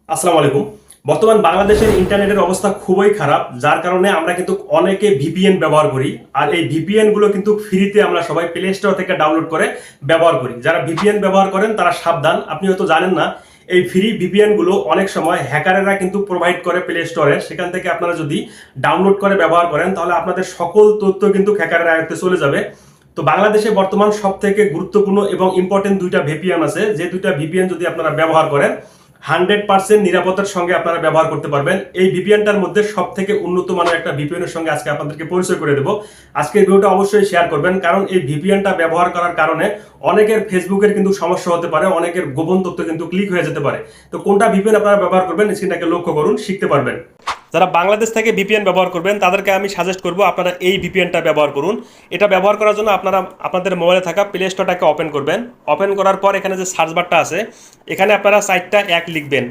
আসসালামু আলাইকুম। বর্তমান বাংলাদেশের ইন্টারনেটের অবস্থা খুবই খারাপ, যার কারণে আমরা কিন্তু অনেকে ভিপিএন ব্যবহার করি। আর এই ভিপিএন গুলো কিন্তু ফ্রিতে আমরা সবাই প্লে স্টোর থেকে ডাউনলোড করে ব্যবহার করি। যারা ভিপিএন ব্যবহার করেন তারা সাবধান, আপনি হয়তো জানেন না এই ফ্রি ভিপিএন গুলো অনেক সময় হ্যাকারেরা কিন্তু প্রোভাইড করে প্লে স্টোরে। সেখান থেকে আপনারা যদি ডাউনলোড করে ব্যবহার করেন তাহলে আপনাদের সকল তথ্য কিন্তু হ্যাকারের আয়ত্তে চলে যাবে। তো বাংলাদেশে বর্তমান সব থেকে গুরুত্বপূর্ণ এবং ইম্পর্টেন্ট দুইটা ভিপিএন আছে, যে দুইটা ভিপিএন যদি আপনারা ব্যবহার করেন 100% নিরাপত্তার সঙ্গে আপনারা ব্যবহার করতে পারবেন। এই ভিপিএনটার মধ্যে সব থেকে উন্নত মানের একটা ভিপিএন এর সঙ্গে আজকে আপনাদেরকে পরিচয় করে দেবো। আজকের ভিডিওটা অবশ্যই শেয়ার করবেন, কারণ এই ভিপিএনটা ব্যবহার করার কারণে অনেকের ফেসবুকের কিন্তু সমস্যা হতে পারে, অনেকের গোপন তথ্য কিন্তু ক্লিক হয়ে যেতে পারে। তো কোনটা ভিপিএন আপনারা ব্যবহার করবেন স্ক্রিনটাকে লক্ষ্য করুন, শিখতে পারবেন। যারা বাংলাদেশ থেকে ভিপিএন ব্যবহার করবেন তাদেরকে আমি সাজেস্ট করব আপনারা এই ভিপিএনটা ব্যবহার করুন। এটা ব্যবহার করার জন্য আপনারা আপনাদের মোবাইলে থাকা প্লে স্টোরটাকে ওপেন করবেন। ওপেন করার পর এখানে যে সার্চ বারটা আছে, এখানে আপনারা সাইটটা এক লিখবেন।